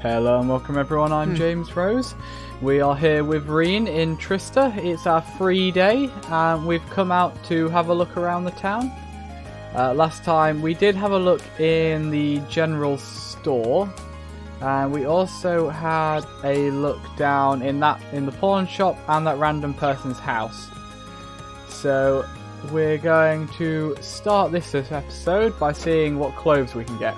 Hello and welcome everyone, I'm James Rose. We are here with Rean in Trista. It's our free day and we've come out to have a look around the town. Last time we did have a look in the general store and we also had a look down in the pawn shop and that random person's house. So we're going to start this episode by seeing what clothes we can get.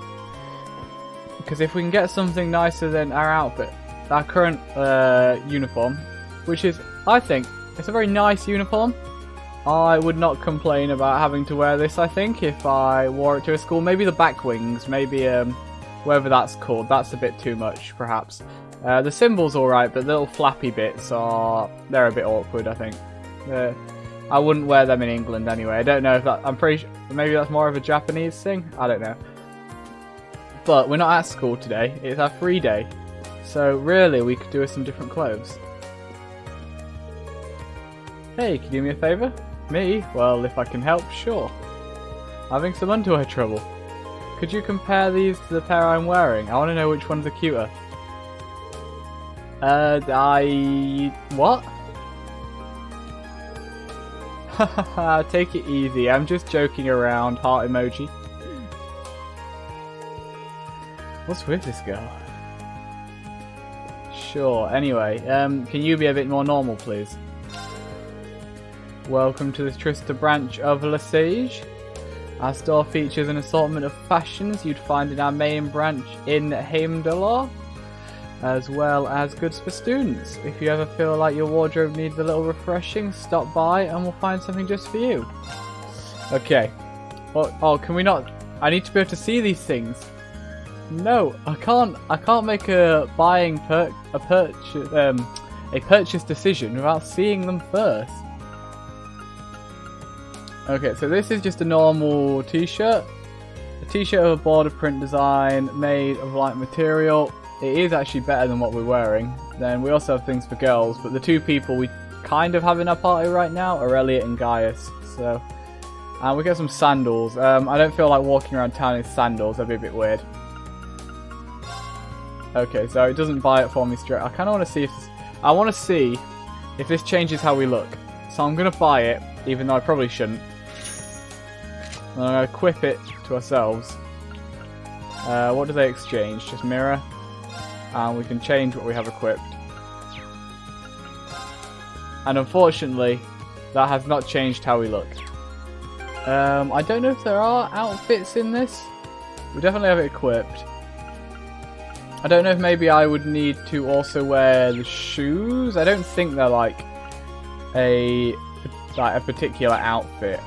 Because if we can get something nicer than our outfit, our current uniform, which is, I think, it's a very nice uniform. I would not complain about having to wear this, I think, if I wore it to a school. Maybe the back wings, maybe whatever that's called, that's a bit too much, perhaps. The symbol's alright, but the little flappy bits they're a bit awkward, I think. I wouldn't wear them in England anyway. I don't know if that, I'm pretty sure, maybe that's more of a Japanese thing, I don't know. But we're not at school today, it's our free day, so really we could do with some different clothes. Hey, can you do me a favour? Me? Well, if I can help, sure. Having some underwear trouble. Could you compare these to the pair I'm wearing? I want to know which ones are cuter. What? Hahaha, take it easy, I'm just joking around, heart emoji. What's with this girl? Sure, anyway, can you be a bit more normal, please? Welcome to the Trista branch of Lesage. Our store features an assortment of fashions you'd find in our main branch in Heimdallr, as well as goods for students. If you ever feel like your wardrobe needs a little refreshing, stop by and we'll find something just for you. Okay. Oh, can we not? I need to be able to see these things. No, I can't make a purchase decision without seeing them first. Okay, so this is just a normal t-shirt. A t-shirt with a border print design made of light material. It is actually better than what we're wearing. Then we also have things for girls, but the two people we kind of have in our party right now are Elliot and Gaius. So, and we get some sandals. I don't feel like walking around town in sandals, that'd be a bit weird. Okay, so it doesn't buy it for me straight. I kind of want to see if this, I want to see if this changes how we look. So I'm going to buy it, even though I probably shouldn't. And I'm going to equip it to ourselves. What do they exchange? Just mirror. And we can change what we have equipped. And unfortunately, that has not changed how we look. I don't know if there are outfits in this. We definitely have it equipped. I don't know if maybe I would need to also wear the shoes. I don't think they're like a particular outfit.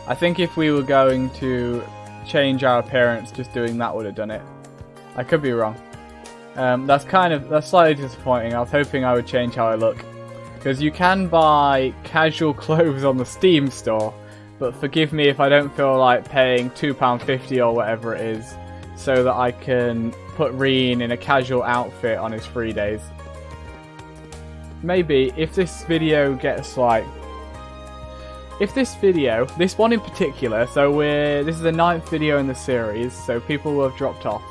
I think if we were going to change our appearance, just doing that would have done it. I could be wrong. That's slightly disappointing. I was hoping I would change how I look. Because you can buy casual clothes on the Steam store, but forgive me if I don't feel like paying £2.50 or whatever it is, so that I can put Rean in a casual outfit on his free days. Maybe if this video gets like, this one in particular, so this is the 9th video in the series, so people will have dropped off.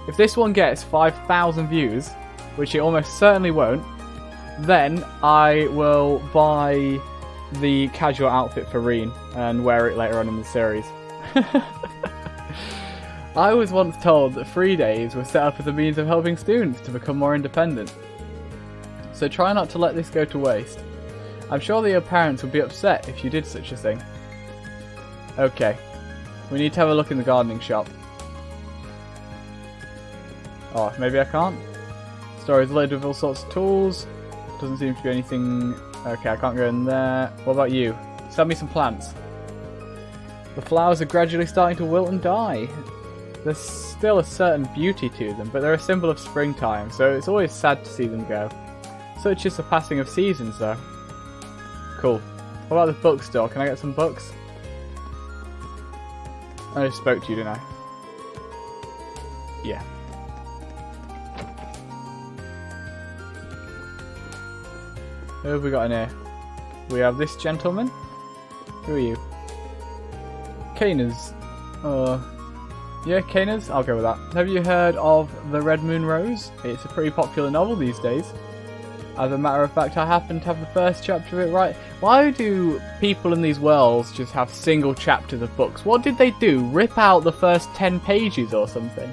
If this one gets 5,000 views, which it almost certainly won't, then I will buy the casual outfit for Rean and wear it later on in the series. I was once told that free days were set up as a means of helping students to become more independent. So try not to let this go to waste. I'm sure that your parents would be upset if you did such a thing. Okay, we need to have a look in the gardening shop. Oh, maybe I can't? Store is loaded with all sorts of tools. Doesn't seem to be anything... Okay, I can't go in there. What about you? Sell me some plants. The flowers are gradually starting to wilt and die. There's still a certain beauty to them, but they're a symbol of springtime, so it's always sad to see them go. Such is the passing of seasons, though. Cool. What about the bookstore? Can I get some books? I just spoke to you, didn't I? Yeah. Who have we got in here? We have this gentleman. Who are you? Caners. Yeah, Caners, I'll go with that. Have you heard of The Red Moon Rose? It's a pretty popular novel these days. As a matter of fact, I happen to have the first chapter of it right. Why do people in these worlds just have single chapters of books? What did they do? Rip out the first 10 pages or something?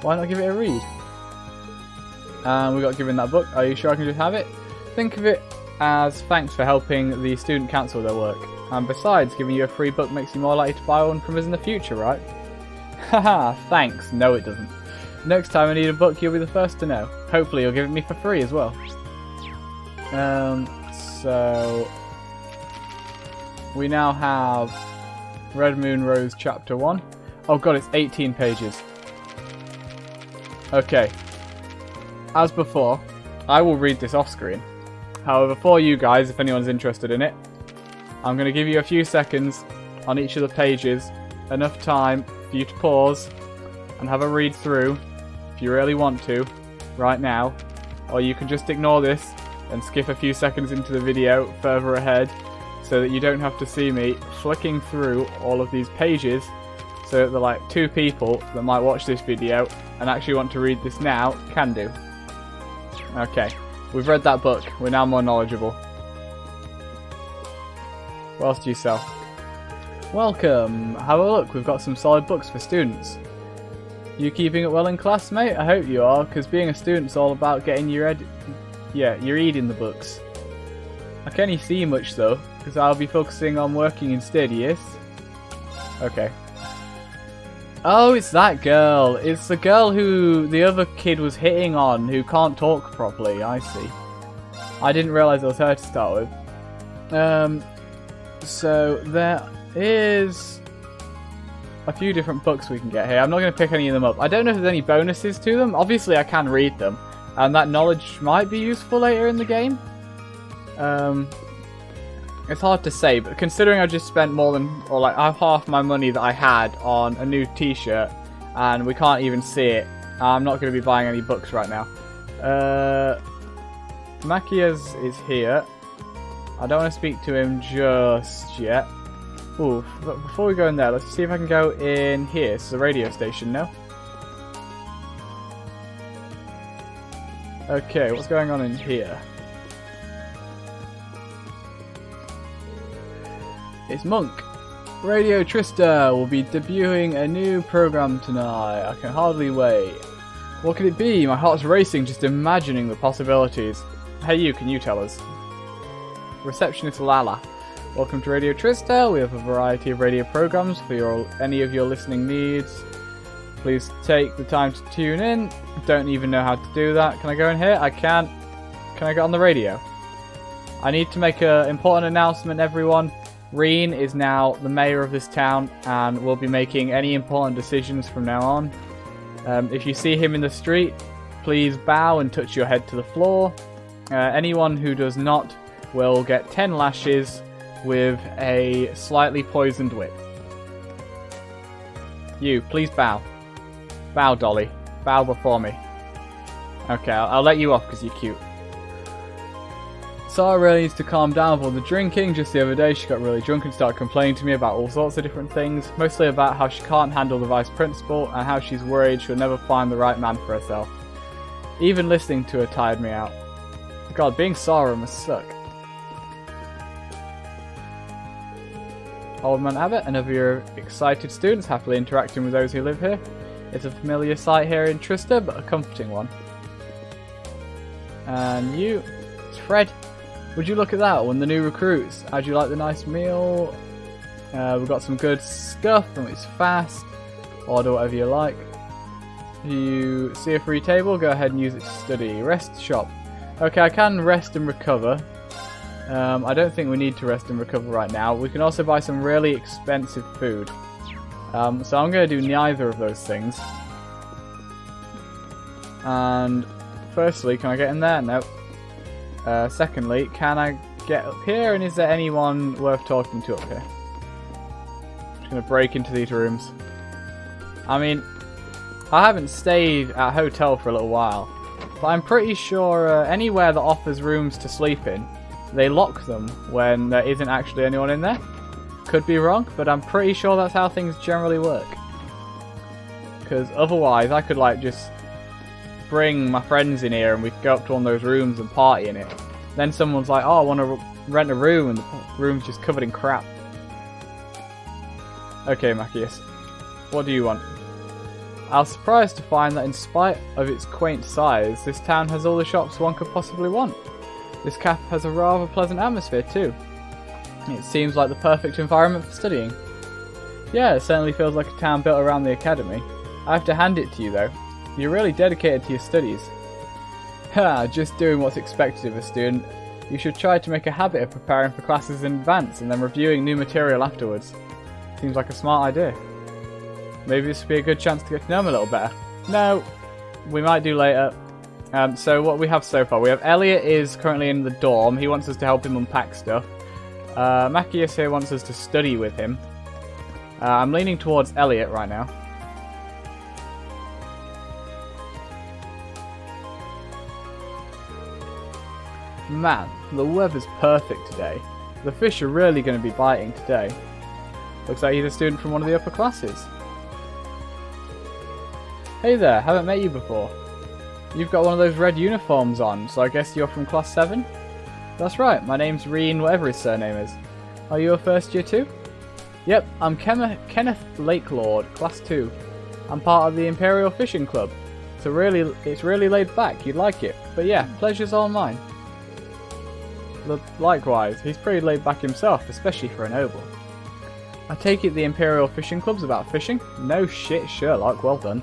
Why not give it a read? And we got given that book. Are you sure I can just have it? Think of it as thanks for helping the student council with their work. And besides, giving you a free book makes you more likely to buy one from us in the future, right? Haha, thanks. No, it doesn't. Next time I need a book, you'll be the first to know. Hopefully you'll give it me for free as well. So we now have Red Moon Rose Chapter 1. Oh god, it's 18 pages. Okay. As before, I will read this off screen. However, for you guys, if anyone's interested in it, I'm going to give you a few seconds on each of the pages. Enough time for you to pause and have a read through if you really want to right now. Or you can just ignore this and skip a few seconds into the video further ahead so that you don't have to see me flicking through all of these pages, so that the like 2 people that might watch this video and actually want to read this now can do. Okay, we've read that book, we're now more knowledgeable. What else do you sell? Welcome, have a look, we've got some solid books for students. You keeping it well in class, mate? I hope you are, because being a student's all about getting your you're reading the books. I can't even see much though, because I'll be focusing on working instead, yes? Okay. Oh, it's that girl. It's the girl who the other kid was hitting on, who can't talk properly, I see. I didn't realise it was her to start with. So there is a few different books we can get here. I'm not going to pick any of them up. I don't know if there's any bonuses to them. Obviously I can read them. And that knowledge might be useful later in the game. It's hard to say, but considering I just spent more than, or like half my money that I had on a new t-shirt, and we can't even see it, I'm not going to be buying any books right now. Macias is here. I don't want to speak to him just yet. Ooh, but before we go in there, let's see if I can go in here. This is a radio station, no? Okay, what's going on in here? It's Monk. Radio Trista will be debuting a new program tonight. I can hardly wait. What could it be? My heart's racing just imagining the possibilities. Hey you, can you tell us? Receptionist Lala. Welcome to Radio Trista. We have a variety of radio programs for any of your listening needs. Please take the time to tune in. Don't even know how to do that. Can I go in here? I can't. Can I get on the radio? I need to make an important announcement, everyone. Rean is now the mayor of this town and will be making any important decisions from now on. If you see him in the street, please bow and touch your head to the floor. Anyone who does not will get 10 lashes with a slightly poisoned whip. You, please bow. Bow, Dolly. Bow before me. Okay, I'll let you off because you're cute. Sarah really needs to calm down with all the drinking. Just the other day she got really drunk and started complaining to me about all sorts of different things. Mostly about how she can't handle the vice principal and how she's worried she'll never find the right man for herself. Even listening to her tired me out. God, being Sarah must suck. Old Man Abbott, another of your excited students happily interacting with those who live here. It's a familiar sight here in Trista, but a comforting one. And you, it's Fred. Would you look at that, one of the new recruits? How'd you like the nice meal? We've got some good stuff and it's fast. Order whatever you like. You see a free table, go ahead and use it to study. Rest shop. Okay, I can rest and recover. I don't think we need to rest and recover right now. We can also buy some really expensive food. So I'm going to do neither of those things. And firstly, can I get in there? Nope. Secondly, can I get up here? And is there anyone worth talking to up here? I'm just going to break into these rooms. I mean, I haven't stayed at a hotel for a little while. But I'm pretty sure anywhere that offers rooms to sleep in, they lock them when there isn't actually anyone in there. Could be wrong, but I'm pretty sure that's how things generally work. because otherwise I could like just bring my friends in here and we could go up to one of those rooms and party in it. Then someone's like, oh, I want to rent a room, and the room's just covered in crap. Okay, Machias, what do you want? I was surprised to find that in spite of its quaint size, this town has all the shops one could possibly want. This cafe has a rather pleasant atmosphere too. It seems like the perfect environment for studying. Yeah, it certainly feels like a town built around the academy. I have to hand it to you though. You're really dedicated to your studies. Ha, just doing what's expected of a student. You should try to make a habit of preparing for classes in advance and then reviewing new material afterwards. Seems like a smart idea. Maybe this would be a good chance to get to know him a little better. No, we might do later. So what we have so far, we have Elliot is currently in the dorm. He wants us to help him unpack stuff. Machias here wants us to study with him. I'm leaning towards Elliot right now. Man, the weather's perfect today. The fish are really going to be biting today. Looks like he's a student from one of the upper classes. Hey there, haven't met you before. You've got one of those red uniforms on, so I guess you're from Class 7? That's right, my name's Rean, whatever his surname is. Are you a first year too? Yep, I'm Kenneth Lakelord, Class 2. I'm part of the Imperial Fishing Club. It's really laid back, you'd like it. But yeah, pleasure's all mine. Likewise, he's pretty laid back himself, especially for a noble. I take it the Imperial Fishing Club's about fishing? No shit, Sherlock, well done.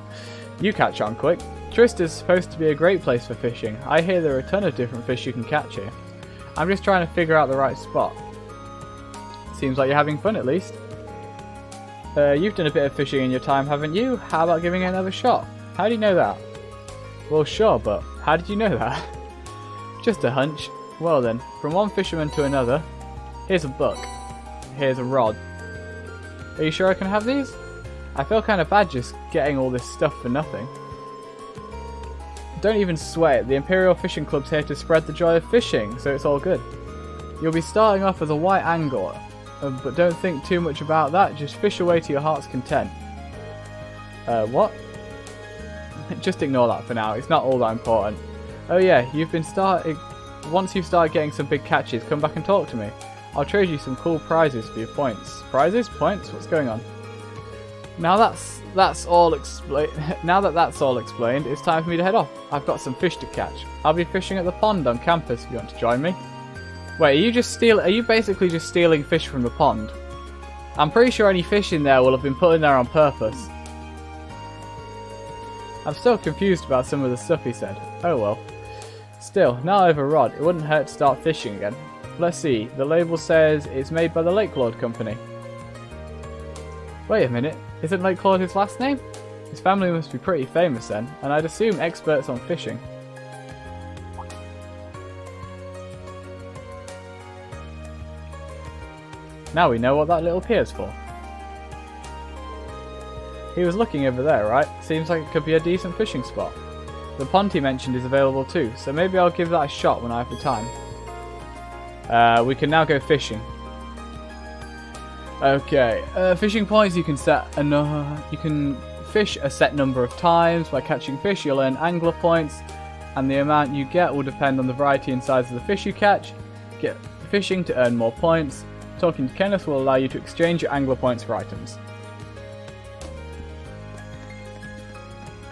You catch on quick. Trista's supposed to be a great place for fishing. I hear there are a ton of different fish you can catch here. I'm just trying to figure out the right spot. Seems like you're having fun at least. You've done a bit of fishing in your time, haven't you? How about giving it another shot? How do you know that? Well, sure, but how did you know that? Just a hunch. Well then, from one fisherman to another. Here's a buck. Here's a rod. Are you sure I can have these? I feel kind of bad just getting all this stuff for nothing. Don't even sweat it, the Imperial Fishing Club's here to spread the joy of fishing, so it's all good. You'll be starting off as a white angler, but don't think too much about that, just fish away to your heart's content. What? Just ignore that for now, it's not all that important. Oh yeah, once you've started getting some big catches, come back and talk to me. I'll trade you some cool prizes for your points. Prizes? Points? What's going on? Now that's all explained. Now that that's all explained, it's time for me to head off. I've got some fish to catch. I'll be fishing at the pond on campus if you want to join me. Wait, are you basically just stealing fish from the pond? I'm pretty sure any fish in there will have been put in there on purpose. I'm still confused about some of the stuff he said. Oh well. Still, now I have a rod, it wouldn't hurt to start fishing again. Let's see, the label says it's made by the Lakelord Company. Wait a minute, isn't Lakelord his last name? His family must be pretty famous then, and I'd assume experts on fishing. Now we know what that little pier's for. He was looking over there, right? Seems like it could be a decent fishing spot. The pond he mentioned is available too, so maybe I'll give that a shot when I have the time. We can now go fishing. Okay, fishing points you can set you can fish a set number of times. By catching fish you'll earn angler points, and the amount you get will depend on the variety and size of the fish you catch. Get fishing to earn more points. Talking to Kenneth will allow you to exchange your angler points for items.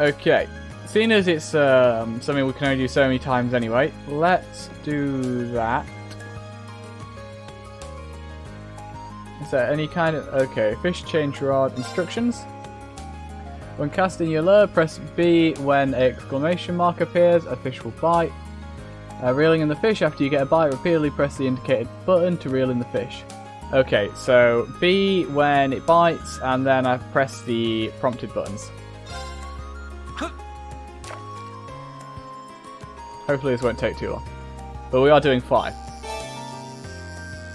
Okay, seeing as it's something we can only do so many times anyway, let's do that. Is there any kind of... Okay, fish change rod instructions. When casting your lure, press B when an exclamation mark appears, a fish will bite. Reeling in the fish, after you get a bite, repeatedly press the indicated button to reel in the fish. Okay, so B when it bites, and then I press the prompted buttons. Hopefully this won't take too long. But we are doing 5.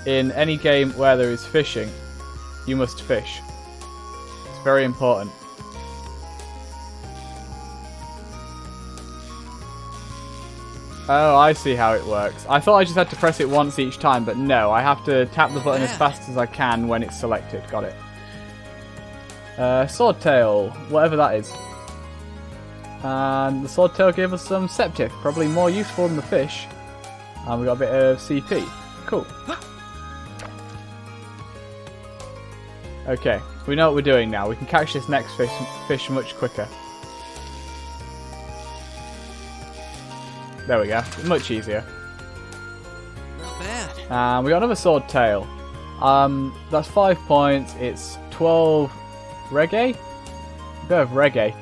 In any game where there is fishing, you must fish. It's very important. Oh, I see how it works. I thought I just had to press it once each time, but no, I have to tap the button as fast as I can when it's selected. Got it. Swordtail, whatever that is. And the swordtail gave us some septith, probably more useful than the fish. And we got a bit of CP. Cool. Okay, we know what we're doing now. We can catch this next fish much quicker. There we go. Much easier. Not bad. And we got another swordtail. That's 5 points. It's 12 reggae. A bit of reggae.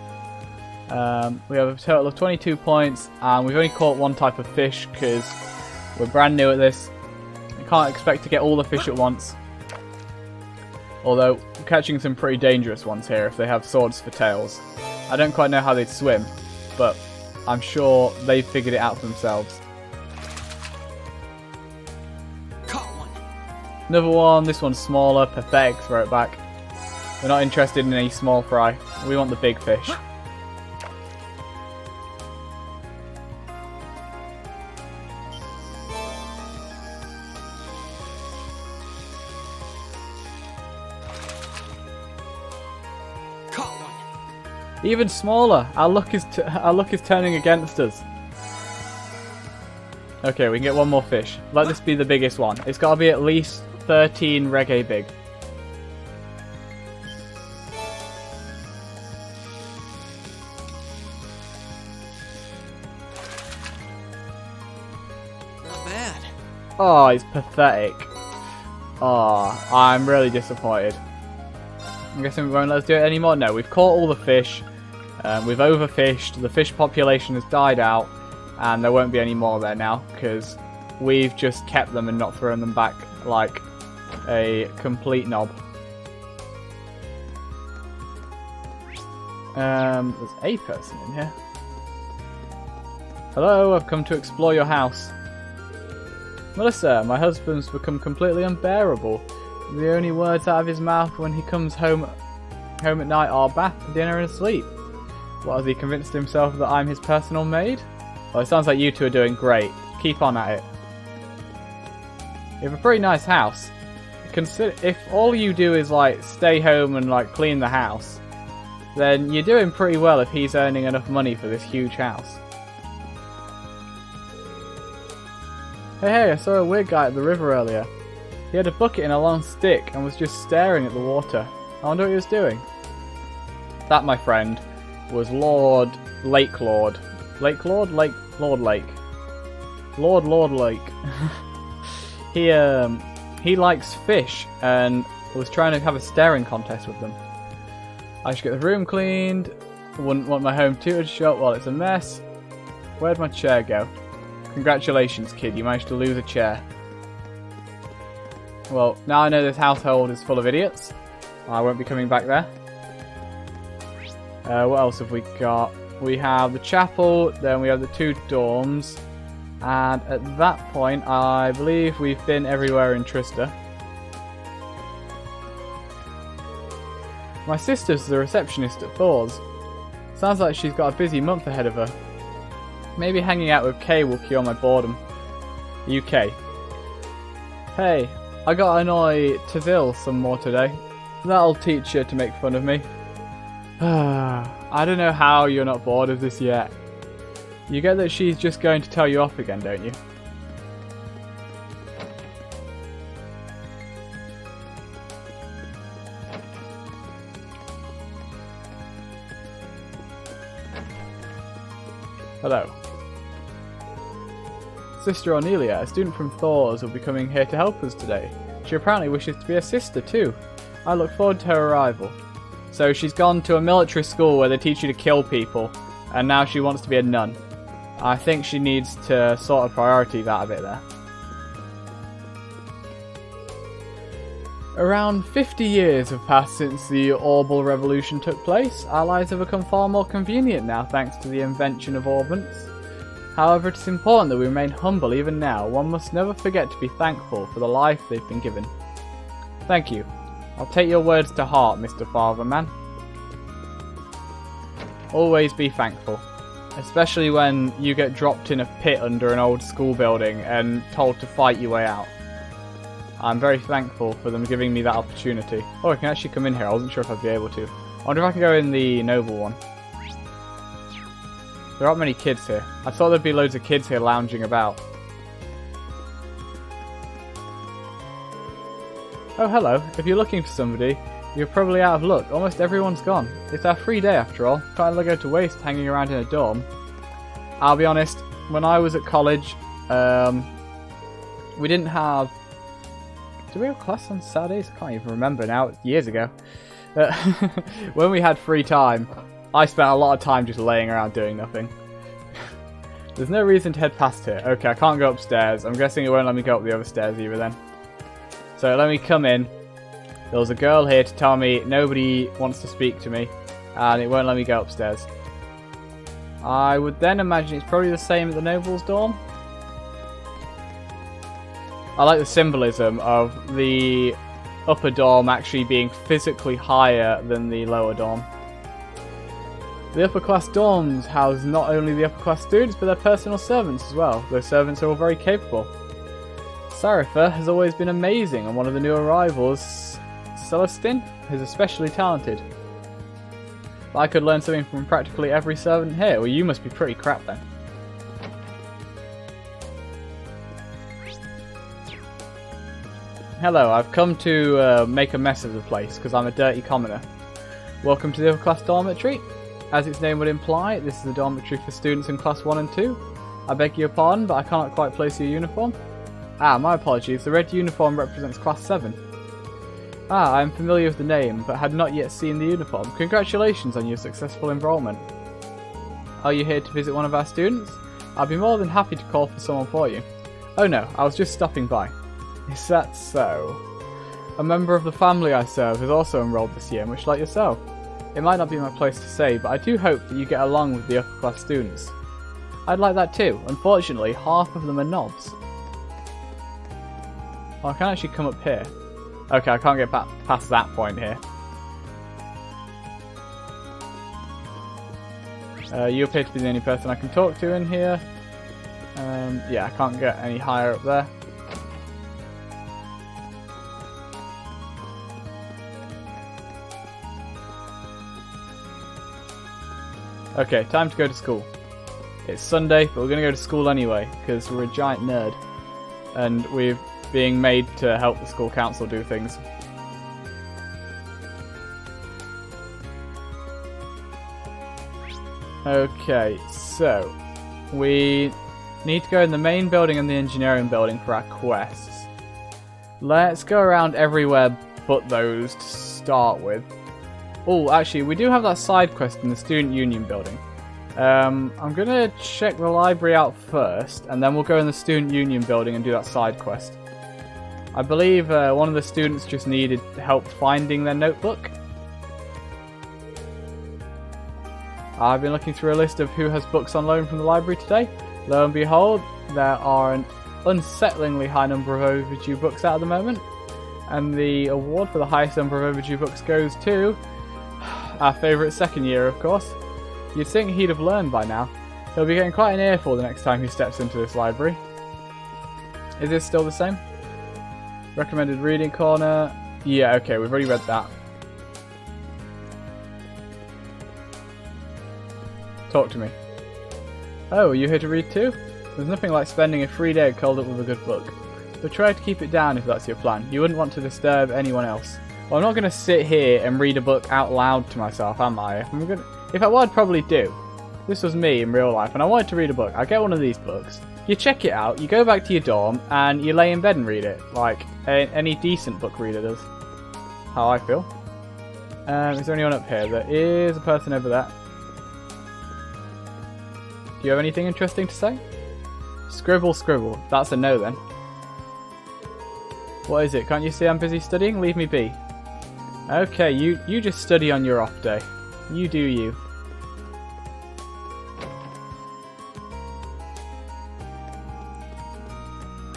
We have a total of 22 points, and we've only caught one type of fish because we're brand new at this. We can't expect to get all the fish at once. Although, we're catching some pretty dangerous ones here if they have swords for tails. I don't quite know how they'd swim, but I'm sure they've figured it out for themselves. Caught one. Another one. This one's smaller. Pathetic. Throw it back. We're not interested in any small fry. We want the big fish. Even smaller. Our luck is turning against us. Okay, we can get one more fish. Let this be the biggest one. It's got to be at least 13 reggae big. Not bad. Oh, it's pathetic. Oh, I'm really disappointed. I'm guessing we won't let us do it anymore. No, we've caught all the fish. We've overfished. The fish population has died out, and there won't be any more there now because we've just kept them and not thrown them back like a complete knob. There's a person in here. Hello, I've come to explore your house. Melissa, my husband's become completely unbearable. The only words out of his mouth when he comes home at night are bath, dinner and sleep. What, has he convinced himself that I'm his personal maid? Well, it sounds like you two are doing great. Keep on at it. You have a pretty nice house. Consider if all you do is like stay home and like clean the house, then you're doing pretty well if he's earning enough money for this huge house. Hey, I saw a weird guy at the river earlier. He had a bucket and a long stick and was just staring at the water. I wonder what he was doing. That, my friend, was Lord Lake Lord. Lake Lord? Lord Lake. Lord Lake. He likes fish and was trying to have a staring contest with them. I should get the room cleaned. Wouldn't want my home tutored shut while it's a mess. Where'd my chair go? Congratulations, kid, you managed to lose a chair. Well, now I know this household is full of idiots. I won't be coming back there. What else have we got? We have the chapel, then we have the 2 dorms. And at that point, I believe we've been everywhere in Trista. My sister's the receptionist at Thors. Sounds like she's got a busy month ahead of her. Maybe hanging out with Kay will cure my boredom. UK. Hey, I got to annoy Tazil some more today. That'll teach her to make fun of me. I don't know how you're not bored of this yet. You get that she's just going to tell you off again, don't you? Hello. Sister Ornelia, a student from Thors, will be coming here to help us today. She apparently wishes to be a sister too. I look forward to her arrival. So she's gone to a military school where they teach you to kill people, and now she wants to be a nun. I think she needs to sort of priorities out of it there. Around 50 years have passed since the Orbal Revolution took place. Our lives have become far more convenient now thanks to the invention of orbants. However, it is important that we remain humble even now. One must never forget to be thankful for the life they've been given. Thank you. I'll take your words to heart, Mr. Fatherman. Always be thankful. Especially when you get dropped in a pit under an old school building and told to fight your way out. I'm very thankful for them giving me that opportunity. Oh, I can actually come in here. I wasn't sure if I'd be able to. I wonder if I can go in the noble one. There aren't many kids here. I thought there'd be loads of kids here lounging about. Oh, hello. If you're looking for somebody, you're probably out of luck. Almost everyone's gone. It's our free day after all. Can't let go to waste hanging around in a dorm. I'll be honest, when I was at college, we didn't have... Did we have class on Saturdays? I can't even remember now. Years ago. When we had free time, I spent a lot of time just laying around doing nothing. There's no reason to head past here. Okay, I can't go upstairs. I'm guessing it won't let me go up the other stairs either then. So let me come in. There was a girl here to tell me nobody wants to speak to me, and it won't let me go upstairs. I would then imagine it's probably the same at the Noble's dorm. I like the symbolism of the upper dorm actually being physically higher than the lower dorm. The upper class dorms house not only the upper class students, but their personal servants as well. Those servants are all very capable. Sarifa has always been amazing, and one of the new arrivals, Celestine, is especially talented. But I could learn something from practically every servant here. Well, you must be pretty crap then. Hello, I've come to make a mess of the place because I'm a dirty commoner. Welcome to the upper class dormitory. As its name would imply, this is the dormitory for students in Class 1 and 2. I beg your pardon, but I cannot quite place your uniform. Ah, my apologies, the red uniform represents Class 7. Ah, I am familiar with the name, but had not yet seen the uniform. Congratulations on your successful enrollment. Are you here to visit one of our students? I'll be more than happy to call for someone for you. Oh no, I was just stopping by. Is that so? A member of the family I serve has also enrolled this year, much like yourself. It might not be my place to say, but I do hope that you get along with the upper class students. I'd like that too. Unfortunately, half of them are knobs. Oh, I can actually come up here. Okay, I can't get past that point here. You appear to be the only person I can talk to in here. Yeah, I can't get any higher up there. Okay, time to go to school. It's Sunday, but we're going to go to school anyway, because we're a giant nerd. And we're being made to help the school council do things. Okay, so we need to go in the main building and the engineering building for our quests. Let's go around everywhere but those to start with. Oh, actually, we do have that side quest in the Student Union building. I'm going to check the library out first, and then we'll go in the Student Union building and do that side quest. I believe one of the students just needed help finding their notebook. I've been looking through a list of who has books on loan from the library today. Lo and behold, there are an unsettlingly high number of overdue books out at the moment. And the award for the highest number of overdue books goes to our favourite second year, of course. You'd think he'd have learned by now. He'll be getting quite an earful the next time he steps into this library. Is this still the same? Recommended reading corner. Yeah, okay, we've already read that. Talk to me. Oh, are you here to read too? There's nothing like spending a free day curled up with a good book. But try to keep it down if that's your plan. You wouldn't want to disturb anyone else. Well, I'm not going to sit here and read a book out loud to myself, am I? If I would, I'd probably do. This was me in real life, and I wanted to read a book. I get one of these books. You check it out, you go back to your dorm, and you lay in bed and read it. Like any decent book reader does. How I feel. Is there anyone up here? There is a person over there. Do you have anything interesting to say? Scribble, scribble. That's a no then. What is it? Can't you see I'm busy studying? Leave me be. Okay, you just study on your off day. You do you.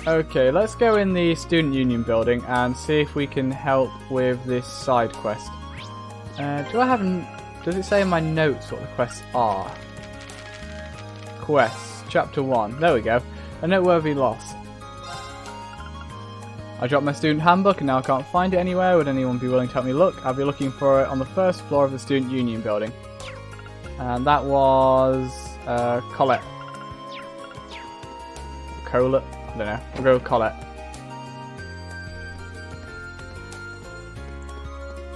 Okay, let's go in the Student Union building and see if we can help with this side quest. Does it say in my notes what the quests are? Quests, Chapter 1. There we go. A noteworthy loss. I dropped my student handbook and now I can't find it anywhere. Would anyone be willing to help me look? I'll be looking for it on the first floor of the Student Union building. And that was... Colette. Colette? I don't know. We'll go with Colette.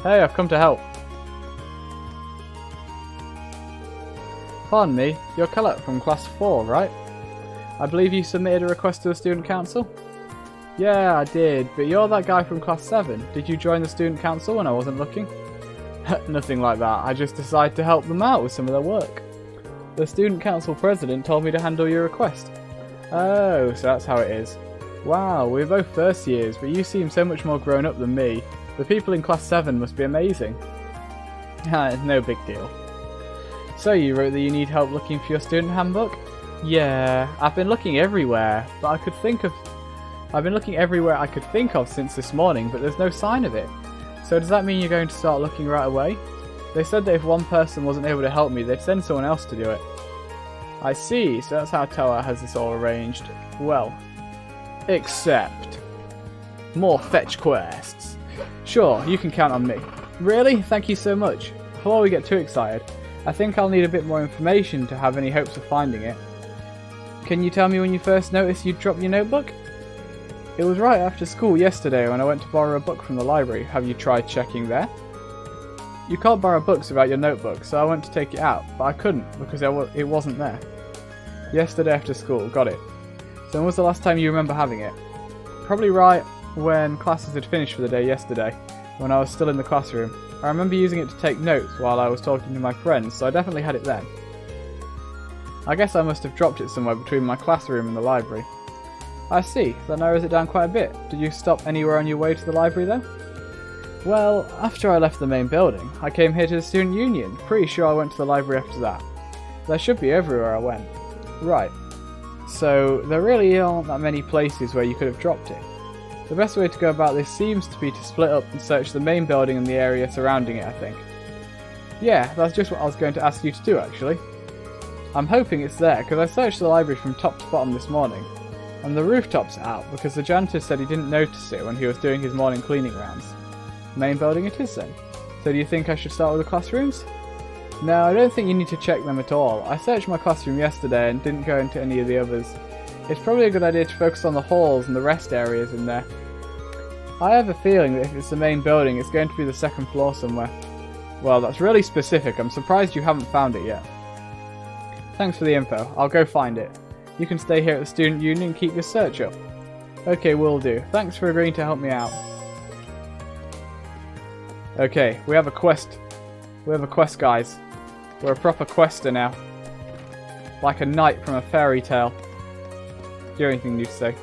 Hey, I've come to help. Pardon me, you're Colette from Class 4, right? I believe you submitted a request to the Student Council? Yeah, I did, but you're that guy from Class 7. Did you join the Student Council when I wasn't looking? Nothing like that, I just decided to help them out with some of their work. The Student Council President told me to handle your request. Oh, so that's how it is. Wow, we're both first years, but you seem so much more grown up than me. The people in Class 7 must be amazing. It's no big deal. So you wrote that you need help looking for your student handbook? Yeah, I've been looking everywhere, but I've been looking everywhere I could think of since this morning, but there's no sign of it. So does that mean you're going to start looking right away? They said that if one person wasn't able to help me, they'd send someone else to do it. I see, so that's how Toa has this all arranged. Well, except more fetch quests. Sure, you can count on me. Really? Thank you so much. Before we get too excited, I think I'll need a bit more information to have any hopes of finding it. Can you tell me when you first noticed you'd dropped your notebook? It was right after school yesterday when I went to borrow a book from the library. Have you tried checking there? You can't borrow books without your notebook, so I went to take it out, but I couldn't because it wasn't there. Yesterday after school, got it. So when was the last time you remember having it? Probably right when classes had finished for the day yesterday, when I was still in the classroom. I remember using it to take notes while I was talking to my friends, so I definitely had it then. I guess I must have dropped it somewhere between my classroom and the library. I see, that narrows it down quite a bit. Did you stop anywhere on your way to the library though? Well, after I left the main building, I came here to the student union. Pretty sure I went to the library after that. There should be everywhere I went. Right. So, there really aren't that many places where you could have dropped it. The best way to go about this seems to be to split up and search the main building and the area surrounding it, I think. Yeah, that's just what I was going to ask you to do actually. I'm hoping it's there, because I searched the library from top to bottom this morning, and the rooftop's out because the janitor said he didn't notice it when he was doing his morning cleaning rounds. Main building it is then. So do you think I should start with the classrooms? No, I don't think you need to check them at all. I searched my classroom yesterday and didn't go into any of the others. It's probably a good idea to focus on the halls and the rest areas in there. I have a feeling that if it's the main building, it's going to be the second floor somewhere. Well, that's really specific. I'm surprised you haven't found it yet. Thanks for the info. I'll go find it. You can stay here at the student union and keep your search up. Okay, will do. Thanks for agreeing to help me out. Okay, we have a quest. We have a quest, guys. We're a proper quester now. Like a knight from a fairy tale. Do you have anything new to say?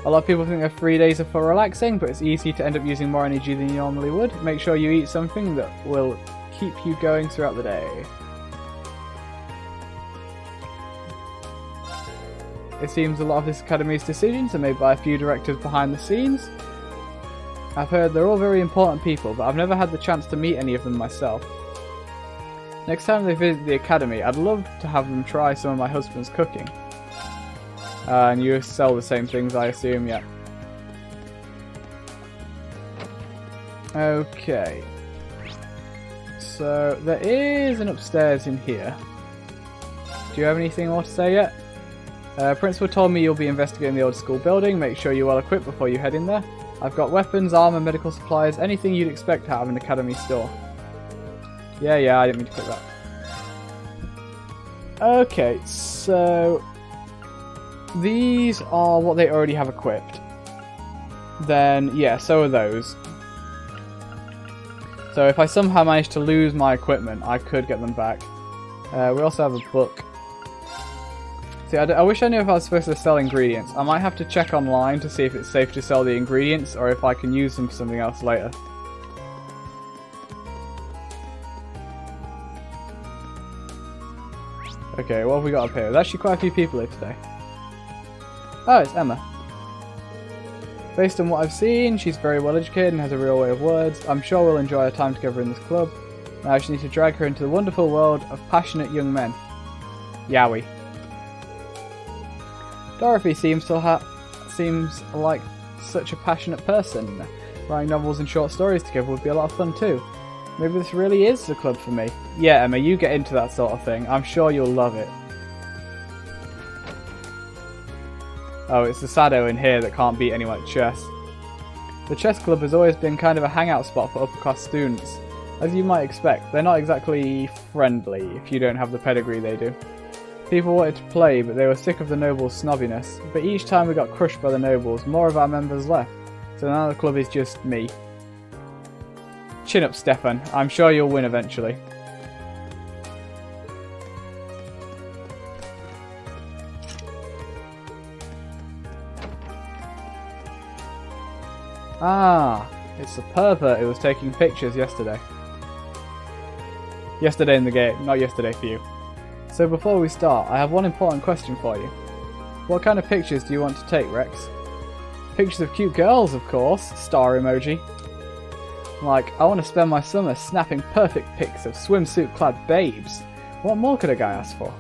A lot of people think that 3 days are for relaxing, but it's easy to end up using more energy than you normally would. Make sure you eat something that will keep you going throughout the day. It seems a lot of this academy's decisions are made by a few directors behind the scenes. I've heard they're all very important people, but I've never had the chance to meet any of them myself. Next time they visit the academy, I'd love to have them try some of my husband's cooking. And you sell the same things, I assume, yeah. Okay. So, there is an upstairs in here. Do you have anything more to say yet? Principal told me you'll be investigating the old school building. Make sure you're well equipped before you head in there. I've got weapons, armor, medical supplies, anything you'd expect to have in an academy store. Yeah, I didn't mean to click that. Okay, so these are what they already have equipped. Then, yeah, so are those. So if I somehow manage to lose my equipment, I could get them back. We also have a book. See, I wish I knew if I was supposed to sell ingredients. I might have to check online to see if it's safe to sell the ingredients or if I can use them for something else later. Okay, what have we got up here? There's actually quite a few people here today. Oh, it's Emma. Based on what I've seen, she's very well educated and has a real way of words. I'm sure we'll enjoy our time together in this club. Now I just need to drag her into the wonderful world of passionate young men. Yowie. Dorothy seems like such a passionate person. Writing novels and short stories together would be a lot of fun too. Maybe this really is the club for me. Yeah, Emma, you get into that sort of thing. I'm sure you'll love it. Oh, it's the Sado in here that can't beat anyone at chess. The chess club has always been kind of a hangout spot for upper-class students. As you might expect, they're not exactly friendly if you don't have the pedigree they do. People wanted to play, but they were sick of the nobles' snobbiness. But each time we got crushed by the nobles, more of our members left. So now the club is just me. Chin up, Stefan. I'm sure you'll win eventually. Ah, it's the pervert who was taking pictures yesterday. Yesterday in the game, not yesterday for you. So before we start, I have one important question for you. What kind of pictures do you want to take, Rex? Pictures of cute girls, of course, star emoji. Like, I want to spend my summer snapping perfect pics of swimsuit-clad babes. What more could a guy ask for?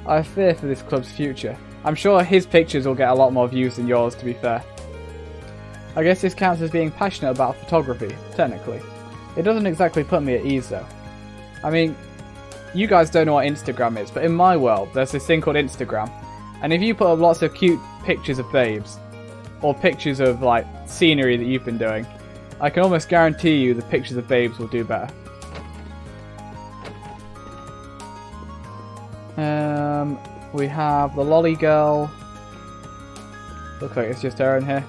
I fear for this club's future. I'm sure his pictures will get a lot more views than yours, to be fair. I guess this counts as being passionate about photography, technically. It doesn't exactly put me at ease, though. I mean, you guys don't know what Instagram is, but in my world, there's this thing called Instagram. And if you put up lots of cute pictures of babes, or pictures of, like, scenery that you've been doing, I can almost guarantee you the pictures of babes will do better. We have the lolly girl. Looks like it's just her in here.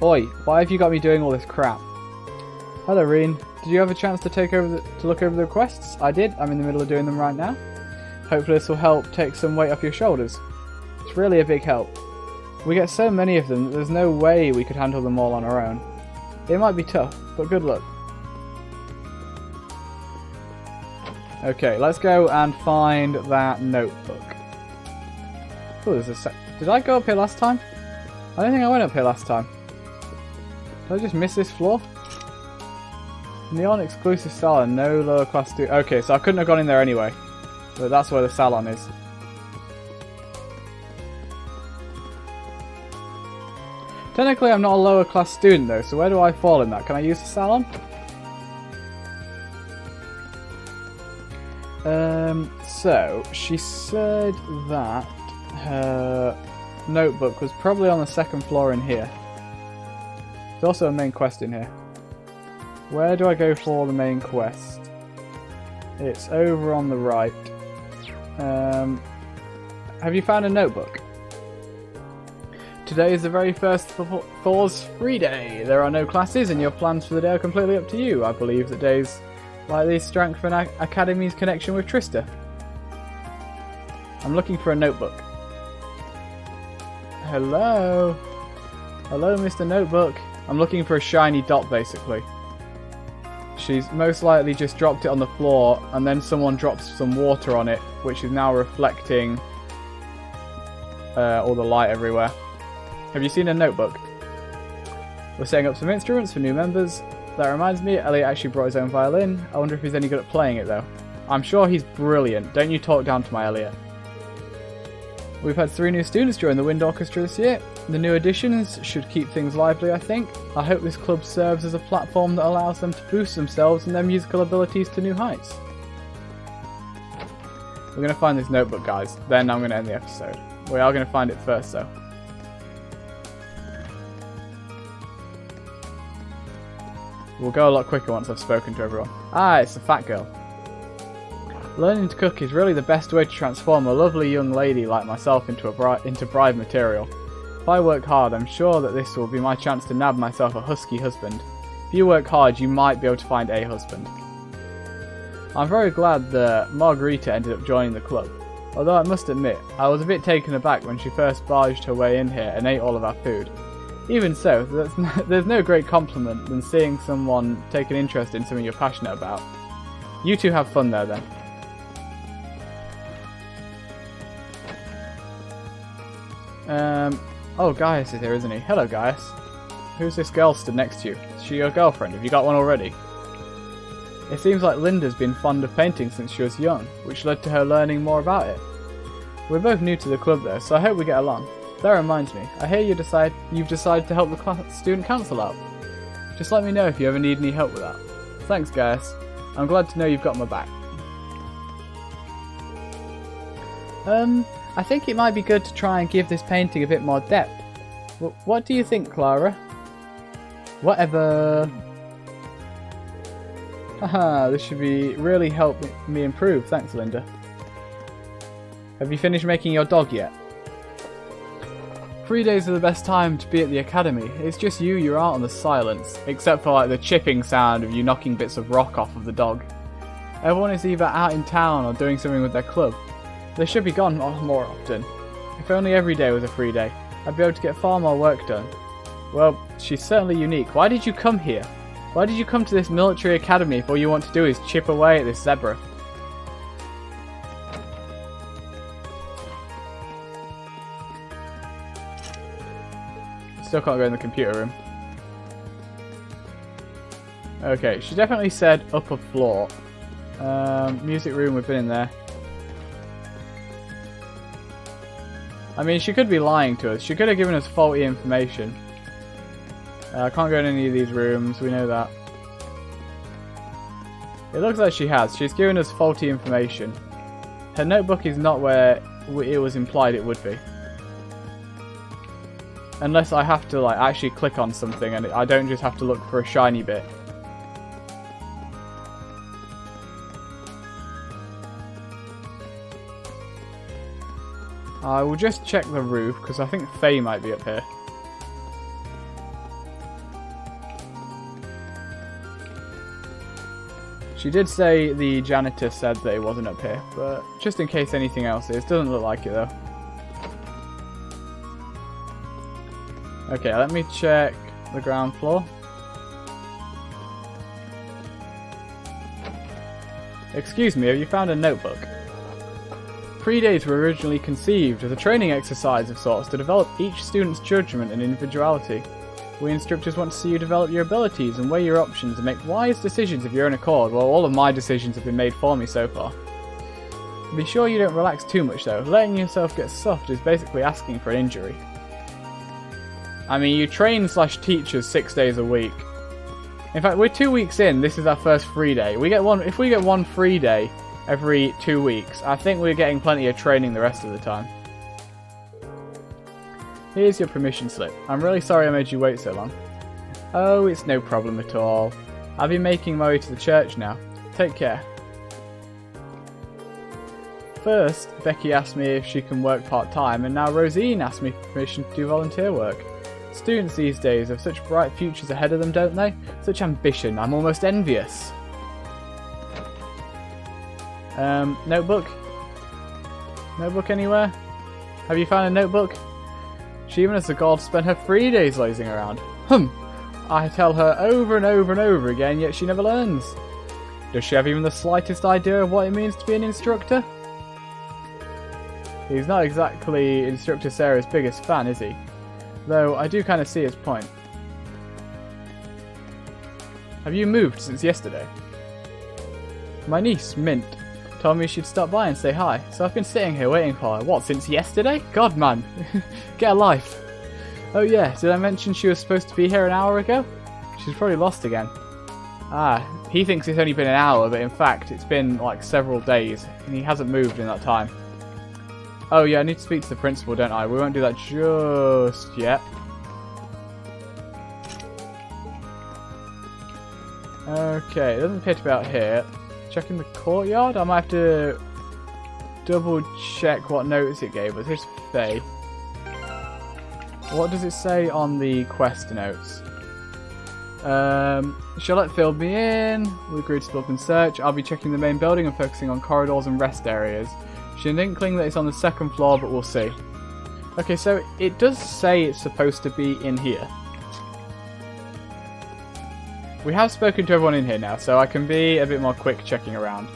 Oi, why have you got me doing all this crap? Hello, Rean. Did you have a chance to look over the requests? I did. I'm in the middle of doing them right now. Hopefully this will help take some weight off your shoulders. It's really a big help. We get so many of them that there's no way we could handle them all on our own. It might be tough, but good luck. Okay, let's go and find that notebook. Oh, there's a Did I go up here last time? I don't think I went up here last time. Did I just miss this floor? Neon exclusive salon, no lower class student. Okay, so I couldn't have gone in there anyway. But that's where the salon is. Technically I'm not a lower class student though, so where do I fall in that? Can I use the salon? So she said that her notebook was probably on the second floor in here. There's also a main quest in here. Where do I go for the main quest? It's over on the right. Have you found a notebook? Today is the very first Thors free day. There are no classes and your plans for the day are completely up to you. I believe that days like these strengthen Academy's connection with Trista. I'm looking for a notebook. Hello? Hello, Mr. Notebook. I'm looking for a shiny dot, basically. She's most likely just dropped it on the floor, and then someone drops some water on it, which is now reflecting all the light everywhere. Have you seen a notebook? We're setting up some instruments for new members. That reminds me, Elliot actually brought his own violin. I wonder if he's any good at playing it, though. I'm sure he's brilliant. Don't you talk down to my Elliot. We've had 3 new students join the Wind Orchestra this year. The new additions should keep things lively, I think. I hope this club serves as a platform that allows them to boost themselves and their musical abilities to new heights. We're going to find this notebook, guys. Then I'm going to end the episode. We are going to find it first, though. We'll go a lot quicker once I've spoken to everyone. Ah, it's the fat girl. Learning to cook is really the best way to transform a lovely young lady like myself into bride material. If I work hard, I'm sure that this will be my chance to nab myself a husky husband. If you work hard, you might be able to find a husband. I'm very glad that Margarita ended up joining the club. Although I must admit, I was a bit taken aback when she first barged her way in here and ate all of our food. Even so, there's no great compliment than seeing someone take an interest in something you're passionate about. You two have fun there then. Oh, Gaius is here, isn't he? Hello, Gaius. Who's this girl stood next to you? Is she your girlfriend? Have you got one already? It seems like Linda's been fond of painting since she was young, which led to her learning more about it. We're both new to the club though, so I hope we get along. That reminds me, I hear you've decided to help the student council out. Just let me know if you ever need any help with that. Thanks, guys. I'm glad to know you've got my back. I think it might be good to try and give this painting a bit more depth. What do you think, Clara? Whatever. Haha, this should be really help me improve. Thanks, Linda. Have you finished making your dog yet? 3 days are the best time to be at the academy. It's just your art and the silence, except for like the chipping sound of you knocking bits of rock off of the dog. Everyone is either out in town or doing something with their club. They should be gone more often. If only every day was a free day, I'd be able to get far more work done. Well, she's certainly unique. Why did you come here? Why did you come to this military academy if all you want to do is chip away at this zebra? Still can't go in the computer room. Okay, she definitely said upper floor. Music room, we've been in there. I mean, she could be lying to us. She could have given us faulty information. I can't go in any of these rooms, we know that. It looks like she has. She's given us faulty information. Her notebook is not where it was implied it would be. Unless I have to like actually click on something and I don't just have to look for a shiny bit. I will just check the roof because I think Faye might be up here. She did say the janitor said that it wasn't up here, but just in case anything else is, doesn't look like it though. Okay, let me check the ground floor. Excuse me, have you found a notebook? 3 days were originally conceived as a training exercise of sorts to develop each student's judgment and individuality. We instructors want to see you develop your abilities and weigh your options and make wise decisions of your own accord. Well, all of my decisions have been made for me so far. Be sure you don't relax too much though. Letting yourself get soft is basically asking for an injury. I mean, you train / teach us 6 days a week. In fact, we're 2 weeks in. This is our first free day. If we get one free day every 2 weeks, I think we're getting plenty of training the rest of the time. Here's your permission slip. I'm really sorry I made you wait so long. Oh, it's no problem at all. I'll be making my way to the church now. Take care. First, Becky asked me if she can work part-time, and now Rosine asked me for permission to do volunteer work. Students these days have such bright futures ahead of them, don't they? Such ambition. I'm almost envious. Notebook? Notebook anywhere? Have you found a notebook? She even has the gall to spend her free days lazing around. I tell her over and over and over again, yet she never learns. Does she have even the slightest idea of what it means to be an instructor? He's not exactly Instructor Sarah's biggest fan, is he? Though I do kind of see his point. Have you moved since yesterday? My niece, Mint, told me she'd stop by and say hi, so I've been sitting here waiting for her. What, since yesterday? God, man. Get a life. Oh yeah, did I mention she was supposed to be here an hour ago? She's probably lost again. Ah, he thinks it's only been an hour, but in fact it's been like several days, and he hasn't moved in that time. Oh yeah, I need to speak to the principal, don't I? We won't do that just yet. Okay, it doesn't appear to be out here. Checking the courtyard? I might have to double check what notice it gave us. Here's Faye. What does it say on the quest notes? Charlotte filled me in. We agreed to split up and search. I'll be checking the main building and focusing on corridors and rest areas. She had an inkling that it's on the second floor, but we'll see. Okay, so it does say it's supposed to be in here. We have spoken to everyone in here now, so I can be a bit more quick checking around.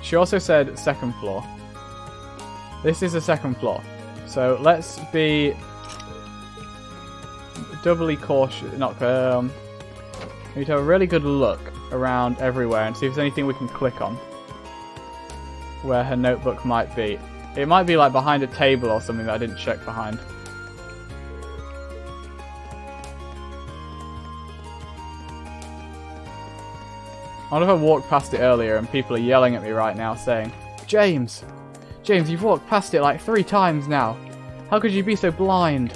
She also said second floor. This is the second floor. So let's be doubly cautious. We need to have a really good look around everywhere and see if there's anything we can click on where her notebook might be. It might be like behind a table or something that I didn't check behind. wonder if I walked past it earlier and people are yelling at me right now saying, James! James, you've walked past it like 3 times now. How could you be so blind?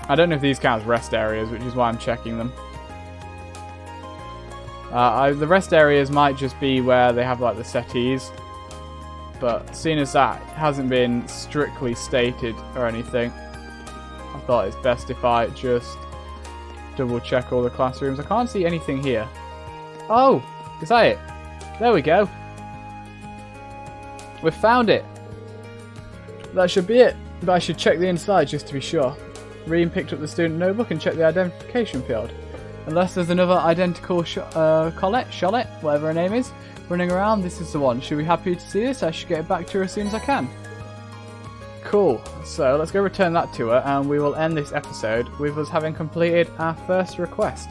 I don't know if these count as rest areas, which is why I'm checking them. The rest areas might just be where they have like the settees, but seeing as that hasn't been strictly stated or anything, I thought it's best if I just double check all the classrooms. I can't see anything here. Oh, is that it? There we go. We've found it. That should be it, but I should check the inside just to be sure. Rean picked up the student notebook and checked the identification field. Unless there's another identical Charlotte, whatever her name is, running around, this is the one. She'll be happy to see this. I should get it back to her as soon as I can. Cool. So let's go return that to her, and we will end this episode with us having completed our first request.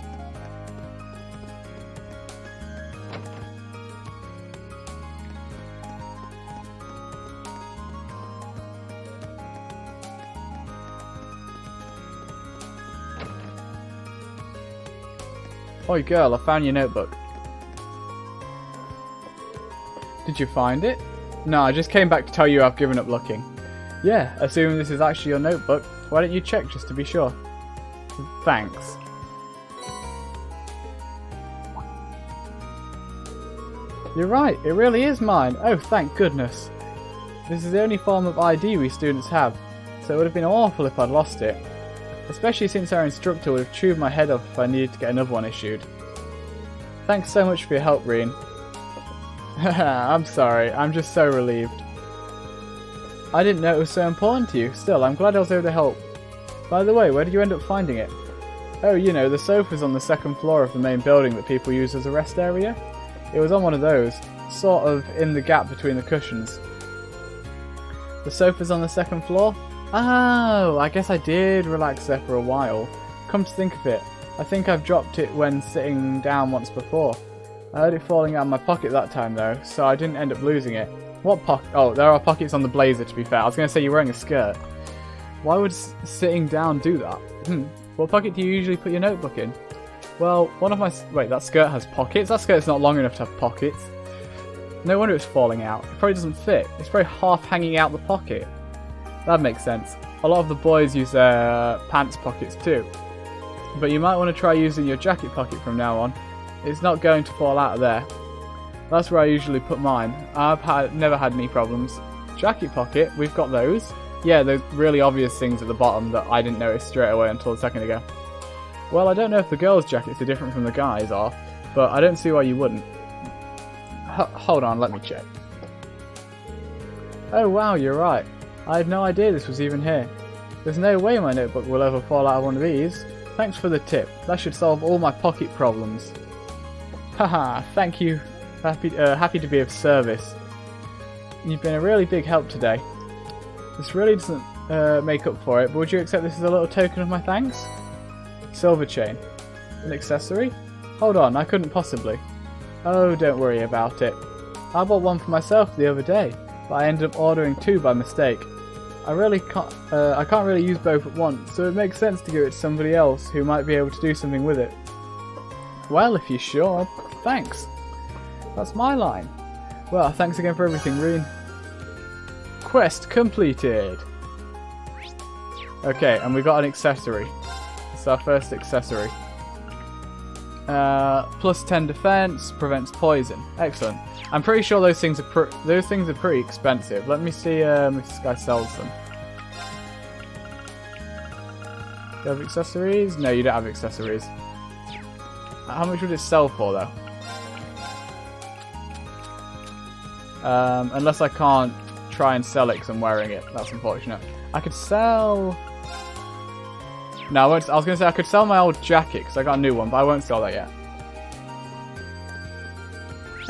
Oi girl, I found your notebook. Did you find it? No, I just came back to tell you I've given up looking. Yeah, assuming this is actually your notebook, why don't you check just to be sure? Thanks. You're right, it really is mine. Oh, thank goodness. This is the only form of ID we students have, so it would have been awful if I'd lost it. Especially since our instructor would have chewed my head off if I needed to get another one issued. Thanks so much for your help, Rean. I'm sorry, I'm just so relieved. I didn't know it was so important to you. Still, I'm glad I was able to help. By the way, where did you end up finding it? Oh, you know, the sofa's on the 2nd floor of the main building that people use as a rest area. It was on one of those, sort of in the gap between the cushions. The sofa's on the 2nd floor? Oh, I guess I did relax there for a while. Come to think of it, I think I've dropped it when sitting down once before. I heard it falling out of my pocket that time though, so I didn't end up losing it. What pocket? Oh, there are pockets on the blazer to be fair. I was going to say you're wearing a skirt. Why would sitting down do that? What pocket do you usually put your notebook in? Well, one of my... Wait, that skirt has pockets? That skirt's not long enough to have pockets. No wonder it's falling out. It probably doesn't fit. It's probably half hanging out the pocket. That makes sense. A lot of the boys use their pants pockets too. But you might want to try using your jacket pocket from now on. It's not going to fall out of there. That's where I usually put mine. I've never had any problems. Jacket pocket, we've got those. Yeah, those really obvious things at the bottom that I didn't notice straight away until a second ago. Well, I don't know if the girls' jackets are different from the guys' are, but I don't see why you wouldn't. Hold on, let me check. Oh wow, you're right. I had no idea this was even here. There's no way my notebook will ever fall out of one of these. Thanks for the tip. That should solve all my pocket problems. Haha, thank you. Happy to be of service. You've been a really big help today. This really doesn't make up for it, but would you accept this as a little token of my thanks? Silver chain. An accessory? Hold on, I couldn't possibly. Oh, don't worry about it. I bought one for myself the other day, but I ended up ordering 2 by mistake. I can't really use both at once, so it makes sense to give it to somebody else who might be able to do something with it. Well, if you're sure, thanks. That's my line. Well, thanks again for everything, Rean. Quest completed. Okay, and we got an accessory. It's our first accessory. Plus 10 defense, prevents poison. Excellent. I'm pretty sure those things are pretty expensive. Let me see if this guy sells them. Do you have accessories? No, you don't have accessories. How much would it sell for though? Unless I can't try and sell it because I'm wearing it. That's unfortunate. I could sell... No, I won't. I was going to say I could sell my old jacket because I got a new one, but I won't sell that yet.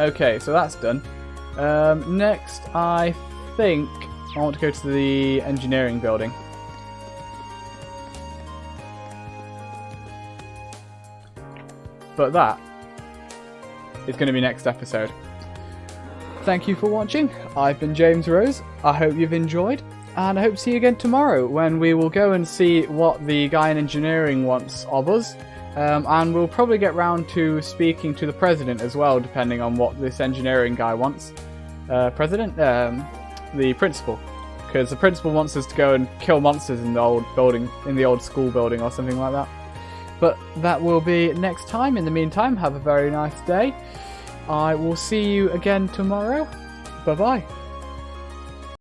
Okay, so that's done. Next, I think I want to go to the engineering building. But that is going to be next episode. Thank you for watching. I've been James Rose. I hope you've enjoyed, and I hope to see you again tomorrow when we will go and see what the guy in engineering wants of us. And we'll probably get round to speaking to the president as well, depending on what this engineering guy wants. The principal. Because the principal wants us to go and kill monsters in the old building, in the old school building or something like that. But that will be next time. In the meantime, have a very nice day. I will see you again tomorrow. Bye-bye.